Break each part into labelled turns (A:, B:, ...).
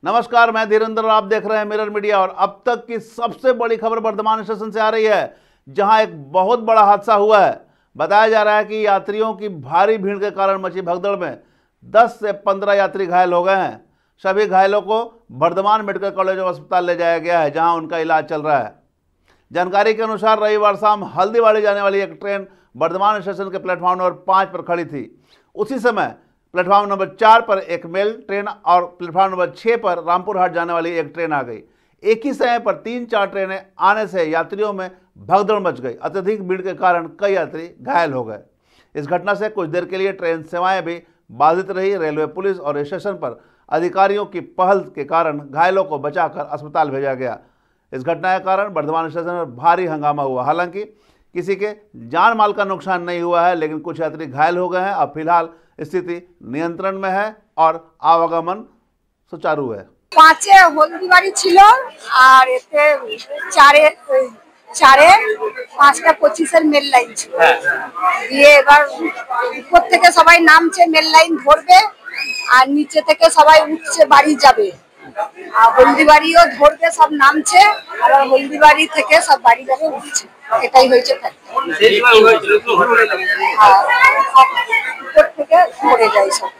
A: नमस्कार, मैं धीरेन्द्र और आप देख रहे हैं मिरर मीडिया। और अब तक की सबसे बड़ी खबर बर्धमान स्टेशन से आ रही है, जहां एक बहुत बड़ा हादसा हुआ है। बताया जा रहा है कि यात्रियों की भारी भीड़ के कारण मची भगदड़ में 10 से 15 यात्री घायल हो गए हैं। सभी घायलों को बर्धमान मेडिकल कॉलेज और अस्पताल ले जाया गया है, जहां उनका इलाज चल रहा है। जानकारी के अनुसार रविवार शाम हल्दीबाड़ी जाने वाली एक ट्रेन बर्धमान स्टेशन के प्लेटफॉर्म नंबर 5 पर खड़ी थी। उसी समय प्लेटफॉर्म नंबर 4 पर एक मेल ट्रेन और प्लेटफॉर्म नंबर 6 पर रामपुर हाट जाने वाली एक ट्रेन आ गई। एक ही समय पर 3-4 ट्रेनें आने से यात्रियों में भगदड़ मच गई। अत्यधिक भीड़ के कारण कई यात्री घायल हो गए। इस घटना से कुछ देर के लिए ट्रेन सेवाएं भी बाधित रही। रेलवे, पुलिस और स्टेशन पर अधिकारियों की पहल के कारण घायलों को बचाकर अस्पताल भेजा गया। इस घटना के कारण बर्धमान स्टेशन पर भारी हंगामा हुआ। हालांकि किसी के जान माल का नुकसान नहीं हुआ है, लेकिन कुछ यात्री घायल हो गए हैं। अब फिलहाल स्थिति नियंत्रण में है और आवागमन सुचारू है।
B: 5 হলদিবাড়ি ছিল আর এতে 4 5টা 25 মেল লাইন ছিল। দিয়ে এবার উপর থেকে সবাই নামছে, মেল লাইন ধরবে আর নিচে থেকে সবাই উঠছে বাড়ি যাবে। আর হলদিবাড়িও ধরবে, সব নামছে আর হলদিবাড়ি থেকে সব বাড়ি যাবে উঠছে। এটাই হয়েছে থেকে পড়ে যায় সব।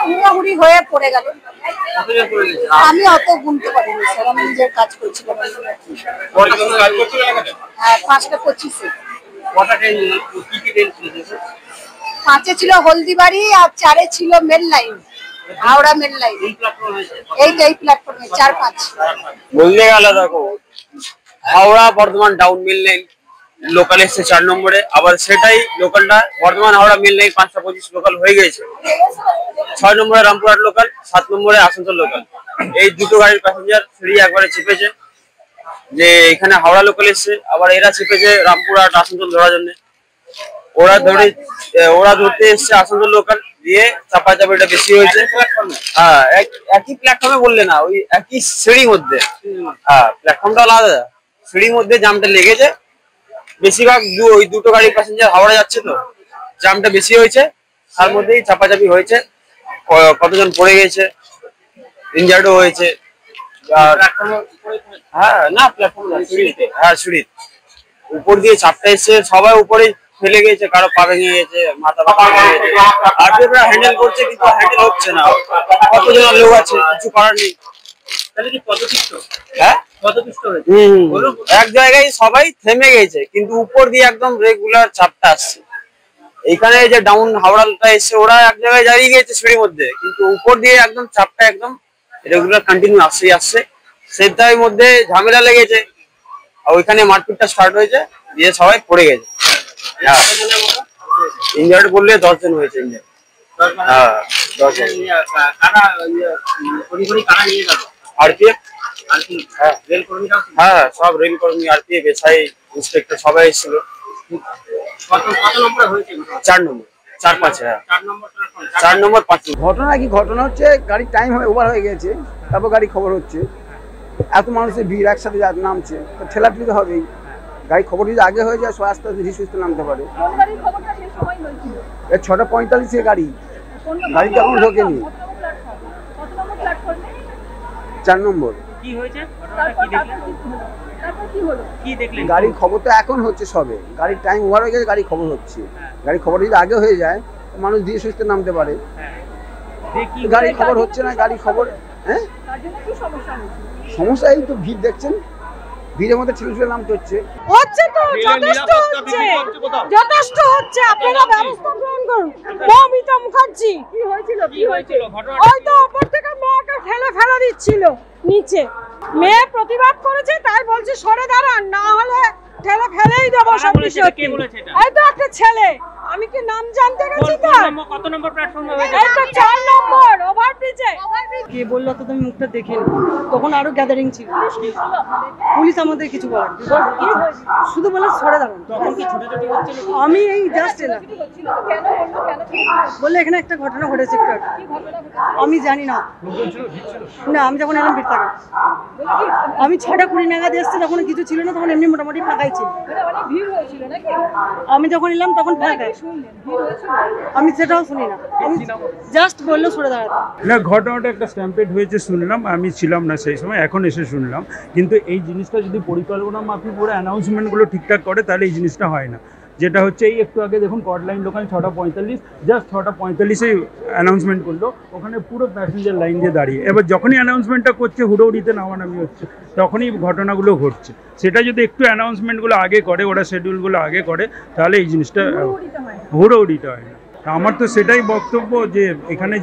B: হুড়াহুড়ি হয়ে পড়ে গেল। আমি অত গুনতে পারিনি স্যার, আমি নিজের কাজ করছিলাম। হ্যাঁ, 5টা 25। 5-এ ছিল হলদিবাড়ি আর 4-এ ছিল mail line, Howrah mail line. এই প্ল্যাটফর্মে 4-5
C: বলতে গেল দেখো, Howrah Bardhaman down mail line local এসছে 4 নম্বরে, আবার সেটাই লোকালটা বর্ধমান হাওড়া মেল লাইন 5টা 25 লোকাল হয়ে গেছে। 6 নম্বরে রামপুরহাট লোকাল, 7 নম্বরে আসানসোল লোকাল। এই দুটো গাড়ির প্যাসেঞ্জার ফ্রি একবারে চেপেছে যে এখানে হাওড়া লোকাল এসছে, আবার এরা চেপেছে রামপুরহাট আসানসোল ধরার জন্য। ওরা ধরতে এসছে আসানসোল লোকাল, দিয়ে চাপাচাপিটা বেশি হয়েছে। হ্যাঁ, একই প্ল্যাটফর্মে বললে না, ওই একই সিঁড়ির মধ্যে। হ্যাঁ, প্ল্যাটফর্মটা আলাদা, সিঁড়ির মধ্যে জামটা লেগেছে। বেশিরভাগ ওই দুটো গাড়ির প্যাসেঞ্জার হাওড়া যাচ্ছে, তো জামটা বেশি হয়েছে, তার মধ্যেই চাপাচাপি হয়েছে। কতজন পড়ে গেছে, ইনজার্ডও হয়েছে। হ্যাঁ, না প্ল্যাটফর্ম না, সিঁড়িতে। হ্যাঁ, সিঁড়ির উপর দিয়ে চাপটা এসছে, সবাই উপরে ফেলে গেছে, কারো পা ভেঙে গেছে, মাথা ভেঙে গেছে। আর হ্যান্ডেল করছে, কিন্তু হ্যান্ডেল হচ্ছে না। কতজন লোক আছে, কিছু করার নেই। হ্যাঁ, এক জায়গায় সবাই থেমে গেছে, কিন্তু উপর দিয়ে একদম রেগুলার চাপটা আসছে। এইখানে যে ডাউন হাওড়াটা এসছে, ওরা এক জায়গায় দাঁড়িয়ে গেছে সিঁড়ির মধ্যে, কিন্তু উপর দিয়ে একদম চাপটা একদম রেগুলার কন্টিনিউ আসছে। সেটার মধ্যে ঝামেলা লেগেছে, আর ওইখানে মারপিটটা স্টার্ট হয়েছে, দিয়ে সবাই পড়ে গেছে। ইনজার্ড বললে 10 জন হয়েছে ইনজার্ড। হ্যাঁ, 10 জন। আরপিএফ, হ্যাঁ, সব রেল কর্মী, আরপিএফ, এসআই, ইন্সপেক্টর সবাই এসেছিল। 4 নম্বর 4-5। হ্যাঁ, 4 নম্বর 5।
D: ঘটনা কি ঘটনা হচ্ছে, গাড়ির টাইম ওভার হয়ে গেছে, তারপর গাড়ি খবর হচ্ছে এত মানুষের ভিড় একসাথে নামছে, তো ঠেলাঠেলি তো হবেই। গাড়ি খবর যদি আগে হয়ে যায়, আস্তে আস্তে ধীরে সুস্থে নামতে পারে। 6টা 45 গাড়ি তখন ঢোকেনি। 4 নম্বর। গাড়ির খবর তো এখন হচ্ছে সবে, গাড়ির টাইম ওভার হয়ে গেছে, গাড়ি খবর হচ্ছে। গাড়ি খবর যদি আগে হয়ে যায়, মানুষ ধীরে সুস্থে নামতে পারে। গাড়ি খবর হচ্ছে না, গাড়ি খবর। হ্যাঁ, সমস্যা এই তো ভিড় দেখছেন, ভিড়ের মধ্যে ঠেলে নামতে হচ্ছে।
E: তো যথেষ্ট হচ্ছে, আপনারা ব্যবস্থা গ্রহণ করুন। মৌমিতা মুখার্জি, ওই তো উপর থেকে মেয়েকে ঠেলে ফেলা দিচ্ছিল নিচে। মেয়ে প্রতিবাদ করেছে, তাই বলছে সরে দাঁড়ান, না হলে ঠেলে ফেলেই দেবো সব কিছু। এই তো একটা ছেলে, আমি কি নাম জানতে গেছি? তো কত নম্বর প্ল্যাটফর্মে? এই তো 4 নম্বর ওভারব্রিজে। কে বললো তো তুমি মুখটা দেখে নি। তখন আরো গ্যাদারিং ছিল, পুলিশ আমাদের কিছু বলেন, শুধু বলে সরে দাঁড়ান। আমি এই জাস্ট এলাম, বললে এখানে একটা ঘটনা ঘটেছে একটু আগে। আমি জানি না, না আমি যখন এলাম ভিড় থাকা, আমি 6:20 নাগাদ এসছি, তখন কিছু ছিল না, তখন এমনি মোটামুটি ফাঁকাই ছিল। আমি যখন এলাম তখন ফাঁকা, আমি সেটাও শুনি না, আমি জাস্ট বললো সরে দাঁড়াতে।
F: না, ঘটনাটা একটা স্ট্যাম্পেড হয়েছে শুনলাম, আমি ছিলাম না সেই সময়, এখন এসে শুনলাম। কিন্তু এই জিনিসটা যদি পরিকল্পনা মাফিক পুরো অ্যানাউন্সমেন্টগুলো ঠিকঠাক করে তাহলে এই জিনিসটা হয় না। যেটা হচ্ছে এই একটু আগে দেখুন কটলাইন লোকাল 6:45, জাস্ট 6:45 অ্যানাউন্সমেন্ট করলো, ওখানে পুরো প্যাসেঞ্জার লাইন দিয়ে দাঁড়িয়ে। এবার যখনই অ্যানাউন্সমেন্টটা করছে হুড়োহুড়িতে নামানামি হচ্ছে, তখনই ঘটনাগুলো ঘটছে। সেটা যদি একটু অ্যানাউন্সমেন্টগুলো আগে করে, ওরা শিডিউলগুলো আগে করে, তাহলে এই জিনিসটা হুড়োহুড়িটা হয় না। আমার তো সেটাই বক্তব্য যে এখানে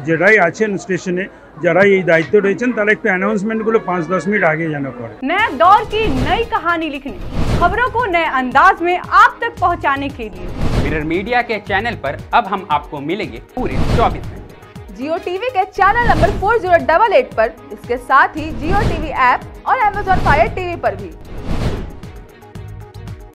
F: যারাই আছেন স্টেশনে, যারাই এই দায়িত্ব রয়েছেন, তারা একটু অ্যানাউন্সমেন্টগুলো 5-10 মিনিট আগে যেন করে।
G: नए दौर की नई कहानी लिखने, खबरों को नए अंदाज में आप तक पहुंचाने के लिए
H: मिरर मीडिया के चैनल पर अब हम आपको मिलेंगे पूरे 24 घंटे।
I: जियो टीवी के चैनल नंबर 4088 पर, इसके साथ ही जियो टीवी ऐप और Amazon Fire TV पर भी।